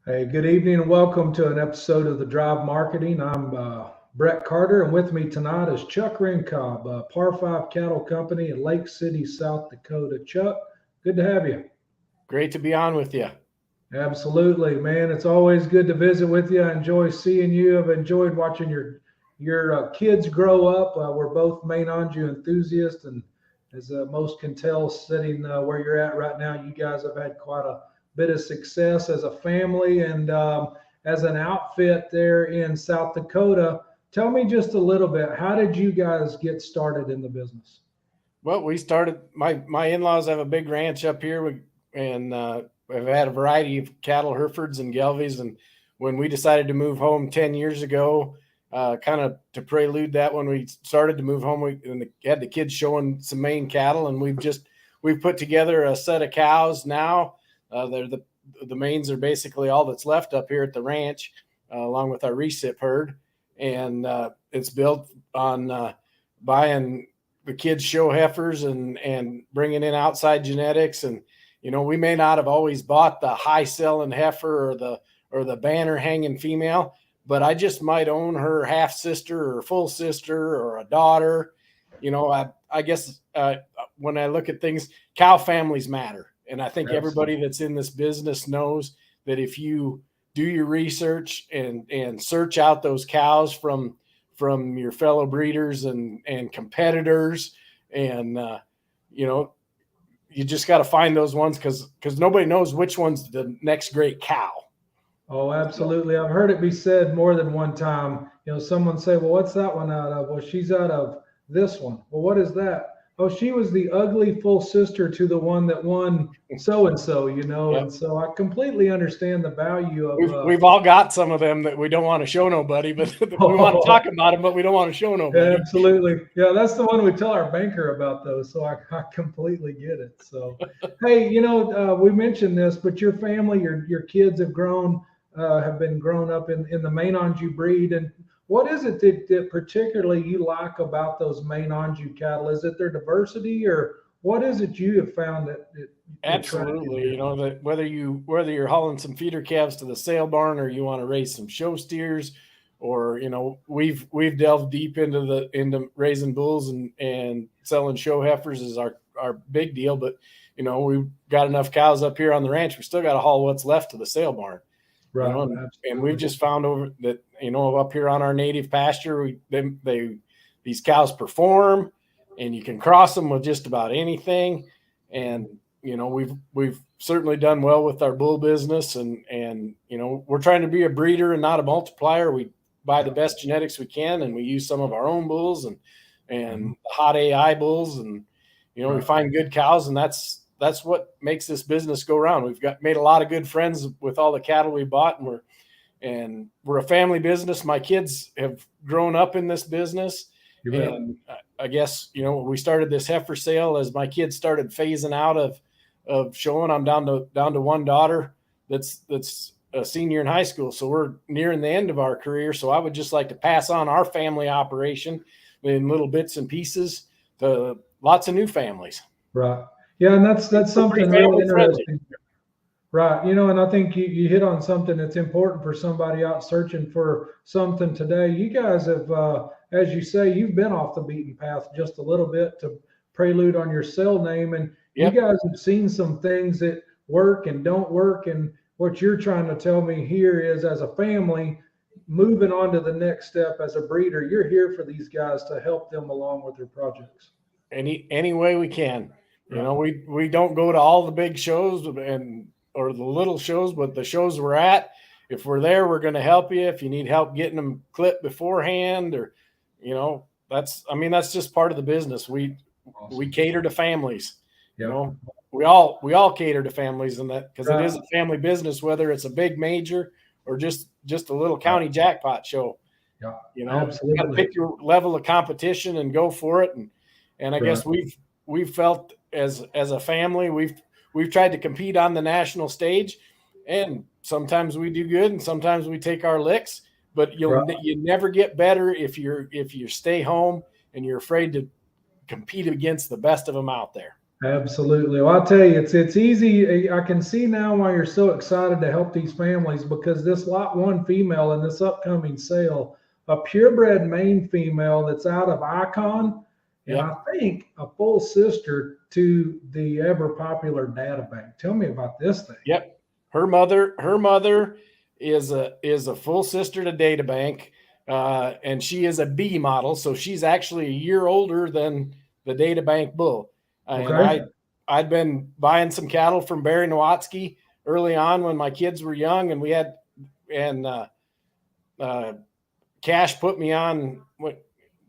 Hey, good evening and welcome to an episode of the Drive Marketing. I'm Brett Carter, and with me tonight is Chuck Ringkob, Par 5 Cattle Company in Lake City, South Dakota. Chuck, good to have you. Great to be on with you. Absolutely, man. It's always good to visit with you. I enjoy seeing you. I've enjoyed watching your kids grow up. We're both main Anjou enthusiasts, and as most can tell, sitting where you're at right now, you guys have had quite a bit of success as a family and as an outfit there in South Dakota. Tell me just a little bit. How did you guys get started in the business? Well, we started. My in-laws have a big ranch up here, and we've had a variety of cattle, Herefords and Gelvies. And when we decided to move home 10 years ago, kind of to prelude that, when we started to move home, we had the kids showing some Maine cattle, and we've put together a set of cows now. They're the mains are basically all that's left up here at the ranch, along with our recip herd, and it's built on buying the kids show heifers and bringing in outside genetics. And we may not have always bought the high selling heifer or the banner hanging female, but I just might own her half sister or full sister or a daughter. I guess when I look at things, cow families matter. And I think everybody that's in this business knows that if you do your research and search out those cows from your fellow breeders and competitors, and you just got to find those ones because nobody knows which one's the next great cow. Oh, absolutely. I've heard it be said more than one time. Someone say, well, what's that one out of? Well, she's out of this one. Well, what is that? Oh, she was the ugly full sister to the one that won so-and-so, Yep. And so I completely understand the value of. We've all got some of them that we don't want to show nobody, but we want to talk about them, but we don't want to show nobody. Absolutely. Yeah, that's the one we tell our banker about, though. So I completely get it. So, hey, we mentioned this, but your family, your kids have been grown up in the Maine Anjou breed. And what is it that particularly you like about those Maine Anjou cattle? Is it their diversity, or what is it you have found that Absolutely. That whether you're hauling some feeder calves to the sale barn, or you want to raise some show steers, or we've delved deep into raising bulls and selling show heifers is our big deal. But we've got enough cows up here on the ranch, we still got to haul what's left to the sale barn. Right. And we've just found over that up here on our native pasture, these cows perform, and you can cross them with just about anything. And we've certainly done well with our bull business, and we're trying to be a breeder and not a multiplier. We buy the best genetics we can, and we use some of our own bulls and hot AI bulls, and we find good cows, and that's what makes this business go around. We've made a lot of good friends with all the cattle we bought, and we're a family business. My kids have grown up in this business. And I guess, we started this heifer sale as my kids started phasing out of showing. I'm down to one daughter that's a senior in high school. So we're nearing the end of our career. So I would just like to pass on our family operation in little bits and pieces to lots of new families. Right. Yeah. And that's something really interesting. Right. And I think you hit on something that's important for somebody out searching for something today. You guys have, as you say, you've been off the beaten path just a little bit to prelude on your cell name. And you guys have seen some things that work and don't work. And what you're trying to tell me here is, as a family, moving on to the next step as a breeder, you're here for these guys to help them along with their projects. Any way we can. Right. We don't go to all the big shows or the little shows, but the shows we're at, if we're there, we're going to help you. If you need help getting them clipped beforehand, or, that's just part of the business. We cater to families. Yep. We all cater to families, and that, because it is a family business, whether it's a big major or just a little county jackpot show. Yeah. Absolutely. You got to pick your level of competition and go for it. And I guess we've felt as a family, we've tried to compete on the national stage, and sometimes we do good and sometimes we take our licks, but you never get better if you stay home and you're afraid to compete against the best of them out there. Absolutely. Well, I'll tell you, it's easy. I can see now why you're so excited to help these families, because this lot one female in this upcoming sale, a purebred Maine female that's out of Icon, and I Yep. think a full sister to the ever popular Data Bank. Tell me about this thing. Yep. Her mother is a full sister to Databank, and she is a B model, so she's actually a year older than the Databank bull. And Okay. I'd been buying some cattle from Barry Nowatzki early on when my kids were young, and we had and Cash put me on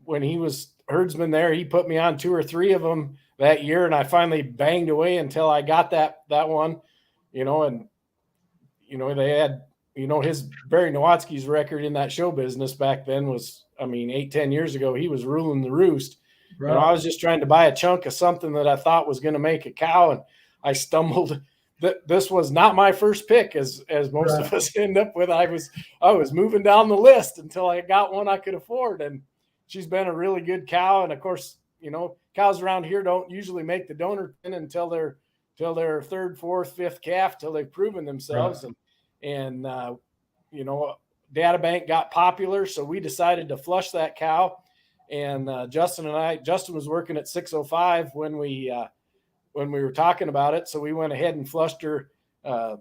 when he was herdsman there. He put me on 2 or 3 of them that year, and I finally banged away until I got that one, and they had, his Barry Nowatzki's record in that show business back then was, 8-10 years ago, he was ruling the roost. Right. I was just trying to buy a chunk of something that I thought was going to make a cow, and I stumbled. This was not my first pick, as most of us end up with. I was moving down the list until I got one I could afford, and she's been a really good cow. And of course, cows around here don't usually make the donor pin until they're third, fourth, fifth calf, till they've proven themselves. Right. And Data Bank got popular, so we decided to flush that cow. And Justin was working at 605 when we were talking about it, so we went ahead and flushed her to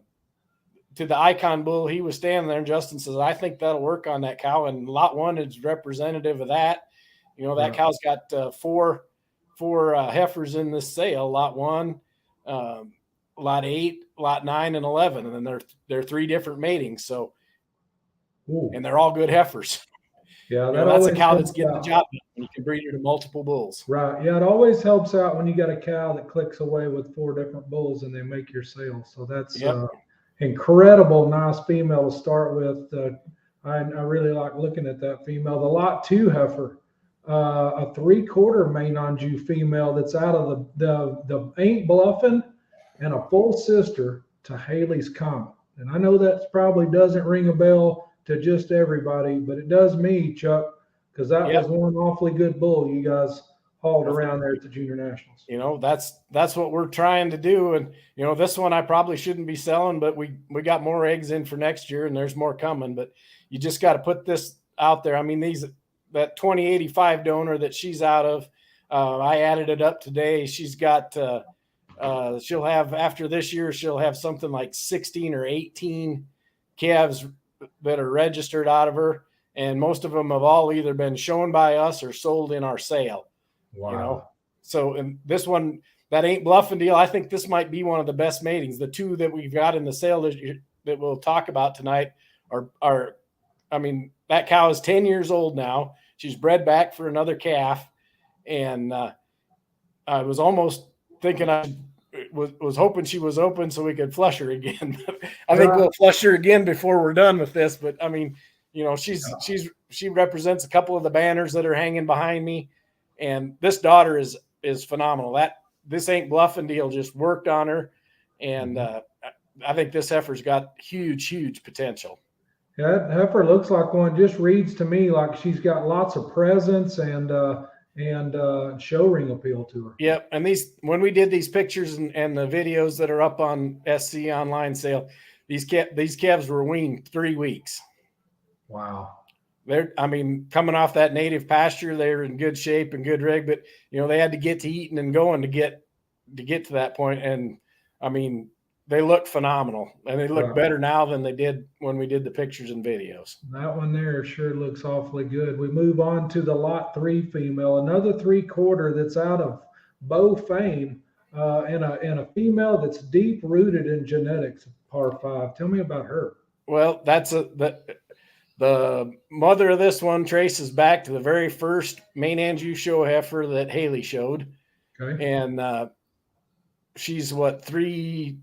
the Icon bull. He was standing there, and Justin says, "I think that'll work on that cow." And lot one is representative of that. That cow's got four heifers in this sale: lot one, lot 8, lot 9, and 11, and then they're 3 different matings. So, and they're all good heifers. Yeah, that's a cow that's getting the job done. You can breed her to multiple bulls. Right. Yeah, it always helps out when you got a cow that clicks away with 4 different bulls and they make your sale. So that's incredible, nice female to start with. I really like looking at that female. The lot 2 heifer, a 3/4 Maine Anjou female that's out of the Ain't Bluffin', and a full sister to Haley's Comet. And I know that probably doesn't ring a bell to just everybody, but it does me, Chuck, because that was one awfully good bull you guys hauled around there at the Junior Nationals. That's what we're trying to do. And this one I probably shouldn't be selling, but we got more eggs in for next year, and there's more coming. But you just got to put this out there. That 2085 donor that she's out of, I added it up today. She's got she'll have, after this year, she'll have something like 16 or 18 calves that are registered out of her, and most of them have all either been shown by us or sold in our sale. Wow. So, and this one, that Ain't Bluffing deal, I think this might be one of the best matings. The 2 that we've got in the sale that we'll talk about tonight are that cow is 10 years old now. She's bred back for another calf, and I was almost thinking I was hoping she was open so we could flush her again. I think we'll flush her again before we're done with this. But she represents a couple of the banners that are hanging behind me, and this daughter is phenomenal. This Ain't Bluffing deal just worked on her, and I think this heifer's got huge potential. Yeah, that heifer looks like one. Just reads to me like she's got lots of presence and show ring appeal to her. Yep. And when we did these pictures and the videos that are up on SC online sale, these calves were weaned 3 weeks. Wow. They're, coming off that native pasture, they're in good shape and good rig, but they had to get to eating and going to get to that point. And they look phenomenal, and they look better now than they did when we did the pictures and videos. That one there sure looks awfully good. We move on to the lot 3 female, another 3/4 that's out of Bow fame, and a female that's deep rooted in genetics, par 5. Tell me about her. Well, the mother of this one traces back to the very first Maine Anjou show heifer that Haley showed. Okay. And she's three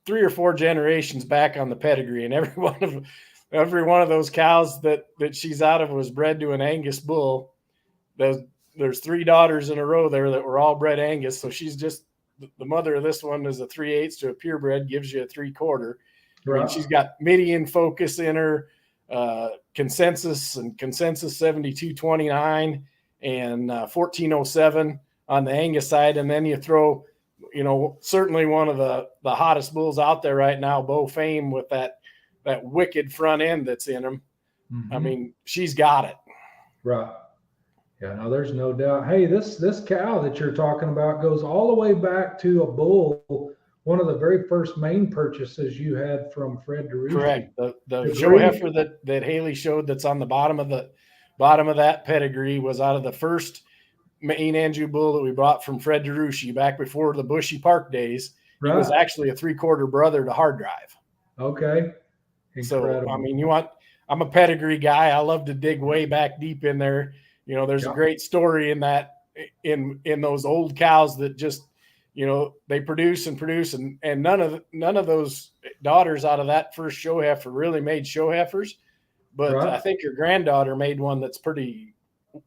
or 4 generations back on the pedigree, and every one of those cows that she's out of was bred to an Angus bull. There's 3 daughters in a row there that were all bred Angus. So she's just, the mother of this one is a 3/8 to a purebred, gives you a 3/4. Right. She's got median focus in her, consensus 7229 and 1407 on the Angus side. And then you throw, certainly one of the hottest bulls out there right now, Beau Fame, with that wicked front end that's in him. Mm-hmm. I mean, she's got it. Right. Yeah, no, there's no doubt. Hey, this cow that you're talking about goes all the way back to a bull, one of the very first main purchases you had from Fred DeRucci. Correct. The show heifer that Haley showed that's on the bottom of that pedigree was out of the first main Anjou bull that we bought from Fred DeRucci back before the Bushy Park days. Right. He was actually a 3/4 brother to Hard Drive. Okay. Incredible. So, I mean, I'm a pedigree guy. I love to dig way back deep in there. There's a great story in that, in those old cows that just, they produce and none of those daughters out of that first show heifer really made show heifers. But right. I think your granddaughter made one that's pretty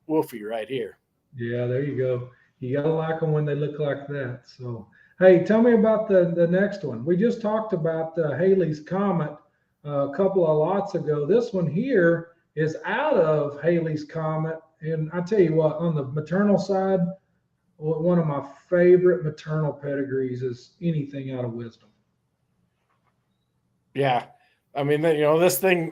woofy right here. Yeah, there you go. You got to like them when they look like that. So, hey, tell me about the next one. We just talked about Haley's Comet a couple of lots ago. This one here is out of Haley's Comet. And I tell you what, on the maternal side, one of my favorite maternal pedigrees is anything out of Wisdom. Yeah. I mean, this thing,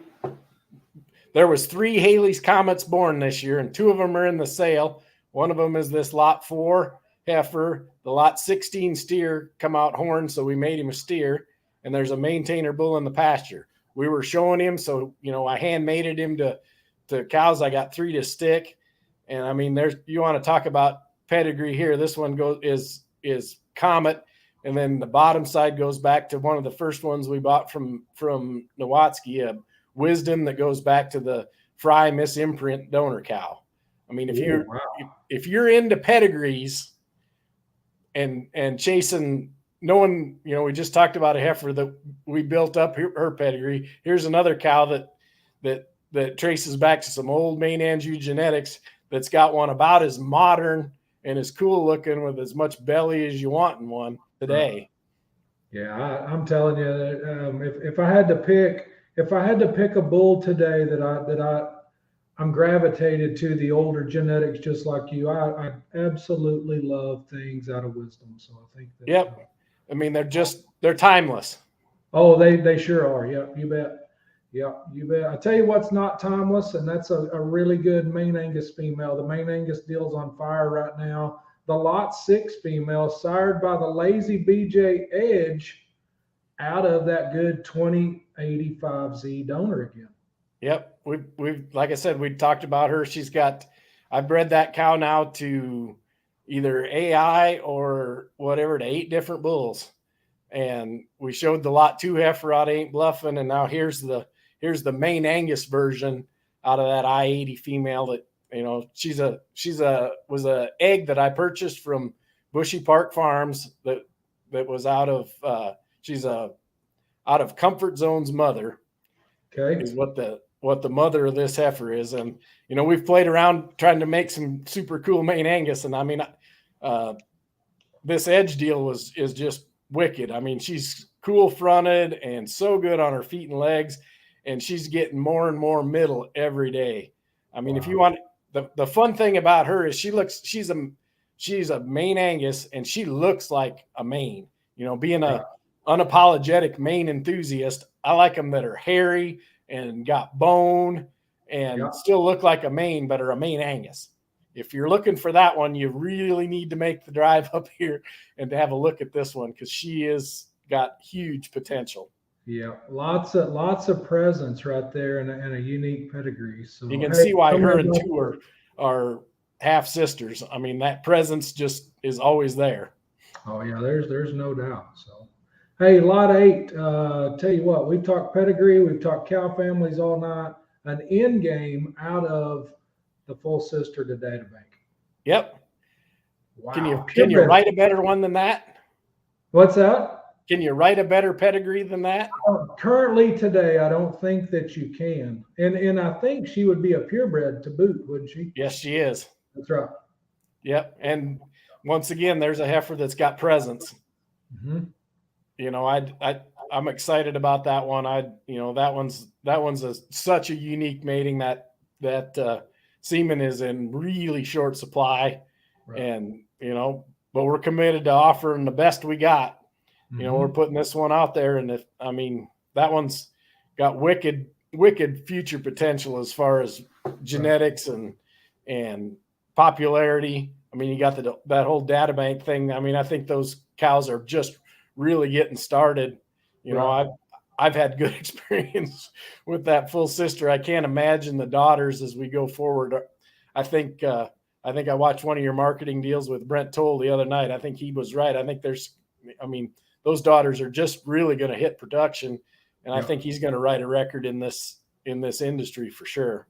there was 3 Haley's Comets born this year, and 2 of them are in the sale. One of them is this lot 4 heifer. The lot 16 steer come out horned, so we made him a steer. And there's a maintainer bull in the pasture. We were showing him, so, I hand-mated him to cows. I got 3 to stick. And I mean, you want to talk about pedigree here. This one is Comet. And then the bottom side goes back to one of the first ones we bought from Nowatzki, a Wisdom that goes back to the Fry Miss Imprint donor cow. I mean, if you're into pedigrees and chasing, knowing, we just talked about a heifer that we built up her pedigree. Here's another cow that traces back to some old main Anjou genetics that's got one about as modern and as cool looking with as much belly as you want in one today. Yeah, I'm telling you that if I had to pick a bull today that I'm gravitated to the older genetics, just like you. I absolutely love things out of Wisdom. So I think that. Yep. I mean, they're timeless. Oh, they sure are. Yep, you bet. Yeah, you bet. I tell you what's not timeless, and that's a really good main Angus female. The main Angus deal's on fire right now. The lot 6 female, sired by the Lazy BJ Edge, out of that good 2085Z donor again. Yep, we like I said, we talked about her. I bred that cow now to either AI or whatever to 8 different bulls, and we showed the lot 2 heifer out of Ain't Bluffing, and now here's the main Angus version out of that I-80 female that, was a egg that I purchased from Bushy Park Farms that was out of, she's out of Comfort Zone's mother. Okay. Is what the mother of this heifer is. And, we've played around trying to make some super cool main Angus. And I mean, this Edge deal is just wicked. I mean, she's cool fronted and so good on her feet and legs. And she's getting more and more middle every day. I mean, If you want the fun thing about her is she's a main Angus and she looks like a main, being a unapologetic main enthusiast. I like them that are hairy and got bone and still look like a main, but are a main Angus. If you're looking for that one, you really need to make the drive up here and to have a look at this one, because she is got huge potential. Yeah, lots of presence right there and a unique pedigree. So you can see why her and 2 are half sisters. I mean, that presence just is always there. Oh yeah, there's no doubt. So hey, lot 8. Tell you what, we've talked pedigree, we've talked cow families all night. An end game out of the full sister to Data Bank. Yep. Wow. Can you write a better one than that? What's that? Can you write a better pedigree than that? Currently today, I don't think that you can. And I think she would be a purebred to boot, wouldn't she? Yes, she is. That's right. Yep. And once again, there's a heifer that's got presence. Mm-hmm. I'm excited about that one. That one's such a unique mating that semen is in really short supply. Right. And, but we're committed to offering the best we got. You know, we're Mhm. putting this one out there, and that one's got wicked future potential as far as genetics and popularity. I mean, you got that whole data bank thing. I mean, I think those cows are just really getting started. You know, Right. I've had good experience with that full sister. I can't imagine the daughters as we go forward. I think I watched one of your marketing deals with Brent Toll the other night. I think he was right. I think those daughters are just really going to hit production, and I think he's going to write a record in this industry for sure.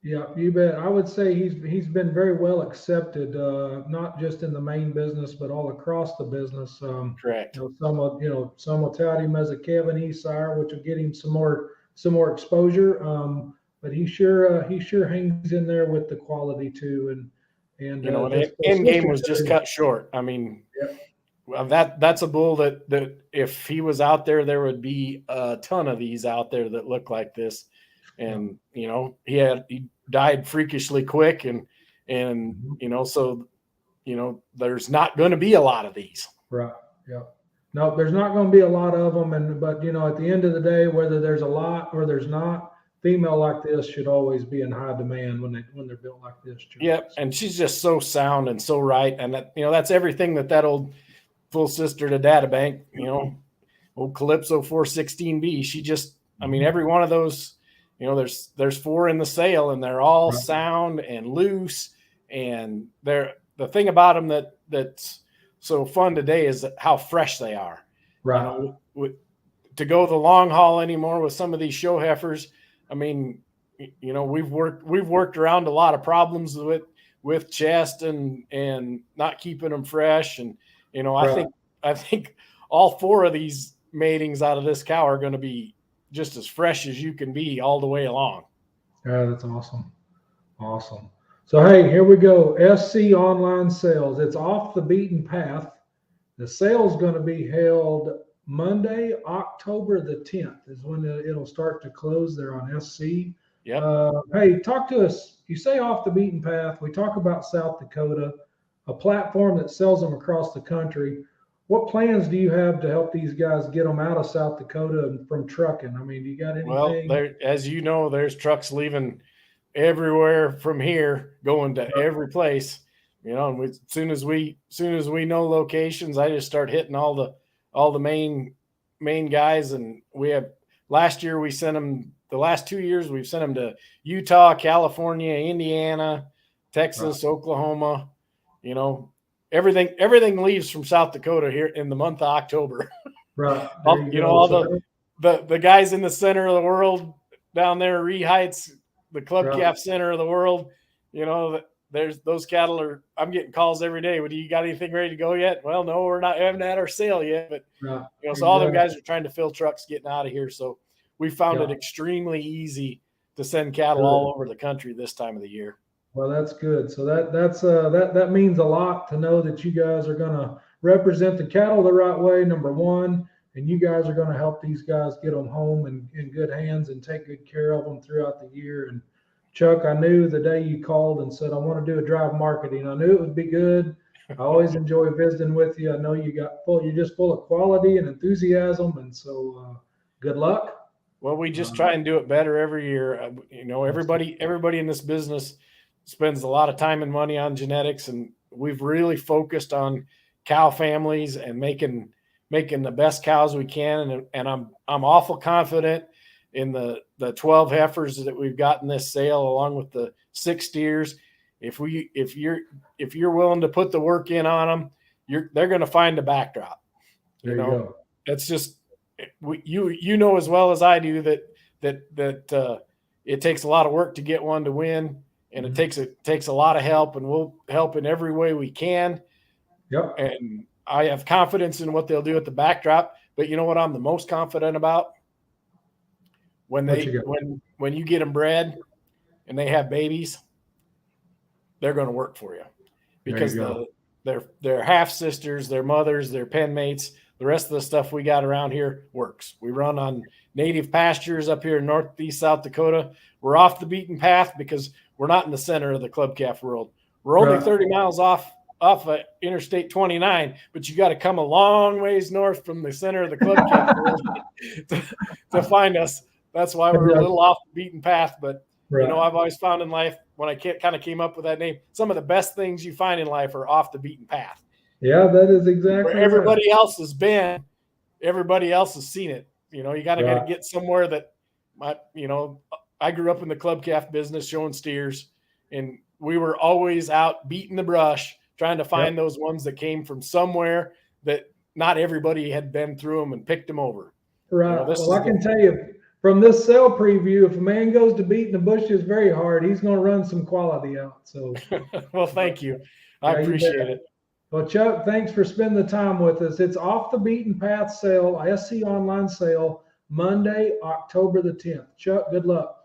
Yeah, you bet. I would say he's been very well accepted, not just in the main business, but all across the business. Correct. Some will tout him as a Kevin E. sire, which will get him some more exposure. But he sure hangs in there with the quality too. And an end game was just cut short. I mean, that's a bull that if he was out there, there would be a ton of these out there that look like this. And he died freakishly quick, and so there's not going to be a lot of these. Right. Yeah. No, there's not going to be a lot of them, but at the end of the day, whether there's a lot or there's not, female like this should always be in high demand when they're built like this. Yep, and she's just so sound and so right, and that's everything that old full sister to data bank, old Calypso 416B. She just, I mean, every one of those. There's 4 in the sale, and they're all sound and loose. And the thing about them that's so fun today is how fresh they are. Right. To go the long haul anymore with some of these show heifers. I mean, we've worked around a lot of problems with chest and not keeping them fresh. And I think all 4 of these matings out of this cow are going to be just as fresh as you can be all the way along. Yeah, that's awesome. Awesome. So, hey, here we go. SC online sales. It's off the beaten path. The sale is going to be held Monday, October the 10th is when it'll start to close there on SC. Yeah. Hey, talk to us. You say off the beaten path. We talk about South Dakota, a platform that sells them across the country. What plans do you have to help these guys get them out of South Dakota from trucking? I mean, do you got anything? Well, as you know, there's trucks leaving everywhere from here, going to every place. And as soon as we know locations, I just start hitting all the main guys. And we have last year we sent them. The last 2 years we've sent them to Utah, California, Indiana, Texas, Oklahoma. Everything leaves from South Dakota here in the month of October. Right. All the guys in the center of the world down there, Heights, the club calf center of the world, there's those cattle I'm getting calls every day. Well, do you got anything ready to go yet? Well, no, we haven't had our sale yet, but so all them guys are trying to fill trucks getting out of here. So we found it extremely easy to send cattle all over the country this time of the year. Well, that's good. So that means a lot to know that you guys are going to represent the cattle the right way, number one, and you guys are going to help these guys get them home in good hands and take good care of them throughout the year. And Chuck, I knew the day you called and said, I want to do a drive marketing, I knew it would be good. I always enjoy visiting with you. I know you're just full of quality and enthusiasm. And so good luck. Well, we just try and do it better every year. Everybody in this business spends a lot of time and money on genetics, and we've really focused on cow families and making the best cows we can. And I'm awful confident in the 12 heifers that we've got in this sale, along with the 6 steers. If you're willing to put the work in on them, they're going to find a backdrop. There you go. That's just as well as I do that it takes a lot of work to get one to win. And it takes a lot of help, and we'll help in every way we can. Yep. And I have confidence in what they'll do at the backdrop. But you know what I'm the most confident about? When you get them bred and they have babies, they're going to work for you, because their half sisters, their mothers, their pen mates, the rest of the stuff we got around here works. We run on native pastures up here in northeast South Dakota. We're off the beaten path because we're not in the center of the club calf world. We're only 30 miles off off of Interstate 29, but you got to come a long ways north from the center of the club camp to find us. That's why we're a little off the beaten path. But, Right. you know, I've always found in life, when I kind of came up with that name, some of the best things you find in life are off the beaten path. Yeah, that is exactly where everybody else has been, everybody else has seen it. You know, you got to get somewhere that I grew up in the club calf business showing steers, and we were always out beating the brush, trying to find those ones that came from somewhere that not everybody had been through them and picked them over. Right. You know, well, I can tell you from this sale preview, if a man goes to beating the bushes very hard, he's going to run some quality out. So, well, thank you. I appreciate it. Well, Chuck, thanks for spending the time with us. It's Off the Beaten Path sale, SC online sale, Monday, October the 10th. Chuck, good luck.